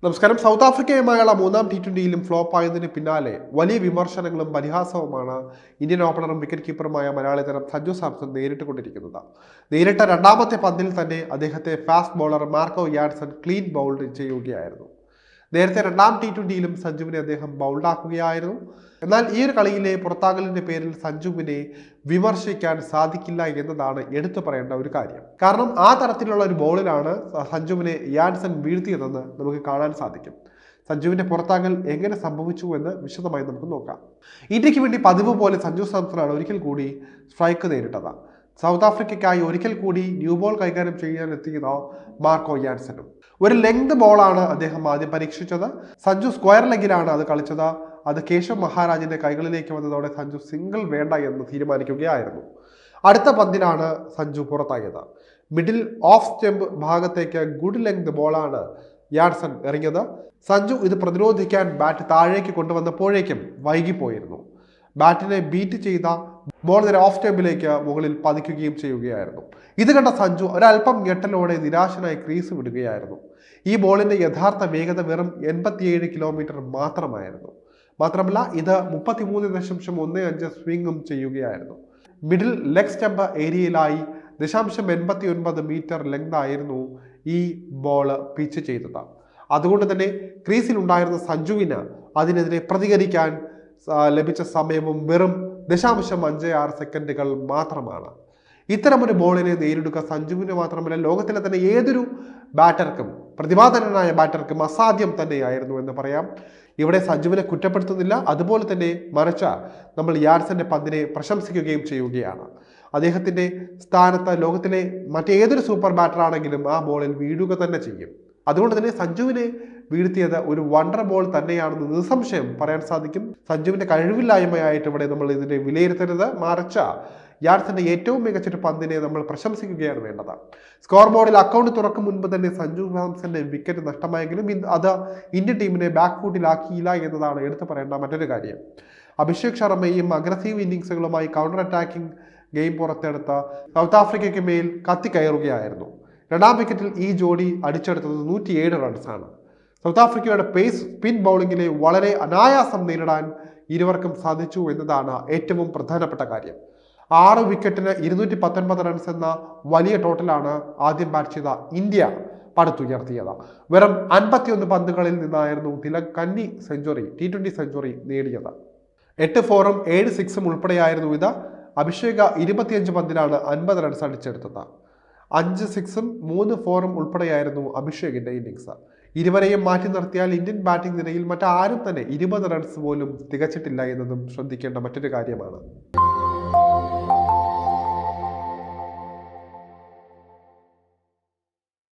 നമസ്കാരം. സൗത്ത് ആഫ്രിക്കയുമായുള്ള മൂന്നാം T20യിലും ഫ്ലോപ്പ് ആയതിന് പിന്നാലെ വലിയ വിമർശനങ്ങളും പരിഹാസവുമാണ് ഇന്ത്യൻ ഓപ്പണറും വിക്കറ്റ് കീപ്പറുമായ മലയാളി താരം സഞ്ജു സാംസൺ നേരിട്ടുകൊണ്ടിരിക്കുന്നത്. നേരിട്ട രണ്ടാമത്തെ പന്തിൽ തന്നെ അദ്ദേഹത്തെ fast bowler Marco Jansen clean bowled ചെയ്യുകയായിരുന്നു. നേരത്തെ രണ്ടാം T20യിലും സഞ്ജുവിനെ അദ്ദേഹം ബൗൾഡാക്കുകയായിരുന്നു. എന്നാൽ ഈ ഒരു കളിയിലെ പുറത്താകലിന്റെ പേരിൽ സഞ്ജുവിനെ വിമർശിക്കാൻ സാധിക്കില്ല എന്നതാണ് എടുത്തു പറയേണ്ട ഒരു കാര്യം. കാരണം ആ തരത്തിലുള്ള ഒരു ബോളിലാണ് സഞ്ജുവിനെ യാൻസൺ വീഴ്ത്തിയതെന്ന് നമുക്ക് കാണാൻ സാധിക്കും. സഞ്ജുവിന്റെ പുറത്താകൽ എങ്ങനെ സംഭവിച്ചു എന്ന് വിശദമായി നമുക്ക് നോക്കാം. ഇന്ത്യക്ക് വേണ്ടി പതിവ് പോലെ സഞ്ജു സാംസണാണ് ഒരിക്കൽ കൂടി സ്ട്രൈക്ക് നേരിട്ടത്. സൗത്ത് ആഫ്രിക്കയ്ക്കായി ഒരിക്കൽ കൂടി ന്യൂ ബോൾ കൈകാര്യം ചെയ്യാൻ എത്തിയത് മാർക്കോ യാൻസനും. ഒരു ലെങ്ത് ബോളാണ് അദ്ദേഹം ആദ്യം പരീക്ഷിച്ചത്. സഞ്ജു സ്ക്വയർ ലെഗിലാണ് അത് കളിച്ചത്. അത് കേശവ് മഹാരാജിന്റെ കൈകളിലേക്ക് വന്നതോടെ സഞ്ജു സിംഗിൾ വേണ്ട എന്ന് തീരുമാനിക്കുകയായിരുന്നു. അടുത്ത പന്തിലാണ് സഞ്ജു പുറത്തായത്. മിഡിൽ ഓഫ് സ്റ്റെമ്പ് ഭാഗത്തേക്ക് ഗുഡ് ലെങ്ത് ബോളാണ് യാൻസൺ എറിഞ്ഞത്. സഞ്ജു ഇത് പ്രതിരോധിക്കാൻ ബാറ്റ് താഴേക്ക് കൊണ്ടുവന്നപ്പോഴേക്കും വൈകിപ്പോയിരുന്നു. ബാറ്റിനെ ബീറ്റ് ചെയ്ത ബോൾ നേരെ ഓഫ് സ്റ്റെമ്പിലേക്ക് മുകളിൽ പതിക്കുകയും ചെയ്യുകയായിരുന്നു. ഇത് കണ്ട സഞ്ജു ഒരല്പം ഞെട്ടലോടെ നിരാശനായി ക്രീസ് വിടുകയായിരുന്നു. ഈ ബോളിന്റെ യഥാർത്ഥ വേഗത വെറും 87 കിലോമീറ്റർ മാത്രമായിരുന്നു. മാത്രമല്ല ഇത് 33.15 സ്വിങ്ങും ചെയ്യുകയായിരുന്നു. മിഡിൽ ലെഗ് സ്റ്റെമ്പ് ഏരിയയിലായി 0.89 മീറ്റർ ലെങ്ത് ആയിരുന്നു ഈ ബോൾ പിച്ച് ചെയ്തത്. അതുകൊണ്ട് തന്നെ ക്രീസിൽ ഉണ്ടായിരുന്ന സഞ്ജുവിന് അതിനെതിരെ പ്രതികരിക്കാൻ ലഭിച്ച സമയവും വെറും 0.56 സെക്കൻഡുകൾ മാത്രമാണ്. ഇത്തരമൊരു ബോളിനെ നേരിടുക സഞ്ജുവിന് മാത്രമല്ല ലോകത്തിലെ തന്നെ ഏതൊരു ബാറ്റർക്കും, പ്രതിഭാധനനായ ബാറ്റർക്കും അസാധ്യം തന്നെയായിരുന്നു എന്ന് പറയാം. ഇവിടെ സഞ്ജുവിനെ കുറ്റപ്പെടുത്തുന്നില്ല, അതുപോലെ തന്നെ മറിച്ച് നമ്മൾ യാൻസന്റെ പന്തിനെ പ്രശംസിക്കുകയും ചെയ്യുകയാണ്. അദ്ദേഹത്തിന്റെ സ്ഥാനത്ത് ലോകത്തിലെ മറ്റേതൊരു സൂപ്പർ ബാറ്റർ ആണെങ്കിലും ആ ബോളിൽ വീഴുക തന്നെ ചെയ്യും. അതുകൊണ്ട് തന്നെ സഞ്ജുവിനെ വീഴ്ത്തിയത് ഒരു വണ്ടർ ബോൾ തന്നെയാണെന്ന് നിസ്സംശയം പറയാൻ സാധിക്കും. സഞ്ജുവിന്റെ കഴിവില്ലായ്മയായിട്ട് ഇവിടെ നമ്മൾ ഇതിനെ വിലയിരുത്തരുത്, മറിച്ച് യാൻസന്റെ ഏറ്റവും മികച്ചൊരു പന്തിനെ നമ്മൾ പ്രശംസിക്കുകയാണ് വേണ്ടത്. സ്കോർ ബോർഡിൽ അക്കൗണ്ട് തുറക്കും മുൻപ് തന്നെ സഞ്ജു സാംസന്റെ വിക്കറ്റ് നഷ്ടമായെങ്കിലും അത് ഇന്ത്യൻ ടീമിനെ ബാക്ക് ഫുട്ടിലാക്കിയില്ല എന്നതാണ് എടുത്തു പറയേണ്ട മറ്റൊരു കാര്യം. അഭിഷേക് ശർമ്മയും അഗ്രസീവ് ഇന്നിങ്സുകളുമായി കൗണ്ടർ അറ്റാക്കിംഗ് ഗെയിം പുറത്തെടുത്ത സൗത്ത് ആഫ്രിക്കയ്ക്ക് മേൽ കത്തിക്കയറുകയായിരുന്നു. രണ്ടാം വിക്കറ്റിൽ ഈ ജോഡി അടിച്ചെടുത്തത് 107 റൺസാണ്. സൗത്ത് ആഫ്രിക്കയുടെ പേസ് സ്പിൻ ബൗളിങ്ങിനെ വളരെ അനായാസം നേരിടാൻ ഇരുവർക്കും സാധിച്ചു എന്നതാണ് ഏറ്റവും പ്രധാനപ്പെട്ട കാര്യം. 6 വിക്കറ്റിന് 219 റൺസ് എന്ന വലിയ ടോട്ടലാണ് ആദ്യം ബാറ്റ് ചെയ്ത ഇന്ത്യ പടുത്തുയർത്തിയത്. വെറും 51 പന്തുകളിൽ നിന്നായിരുന്നു തിലക് കന്നി സെഞ്ചുറി T20 സെഞ്ചുറി നേടിയത്. 8 4ഉം 7 6ഉം ഉൾപ്പെടെയായിരുന്നു ഇത്. അഭിഷേക് 25 പന്തിലാണ് 50 റൺസ് അടിച്ചെടുത്തത്. 5 6ഉം 3 4ഉം ഉൾപ്പെടെയായിരുന്നു അഭിഷേകിന്റെ ഇന്നിങ്സ്. ഇരുവരെയും മാറ്റി നിർത്തിയാൽ ഇന്ത്യൻ ബാറ്റിംഗ് നിരയിൽ മറ്റാരും തന്നെ 20 റൺസ് പോലും തികച്ചിട്ടില്ല എന്നതും ശ്രദ്ധിക്കേണ്ട മറ്റൊരു കാര്യമാണ്.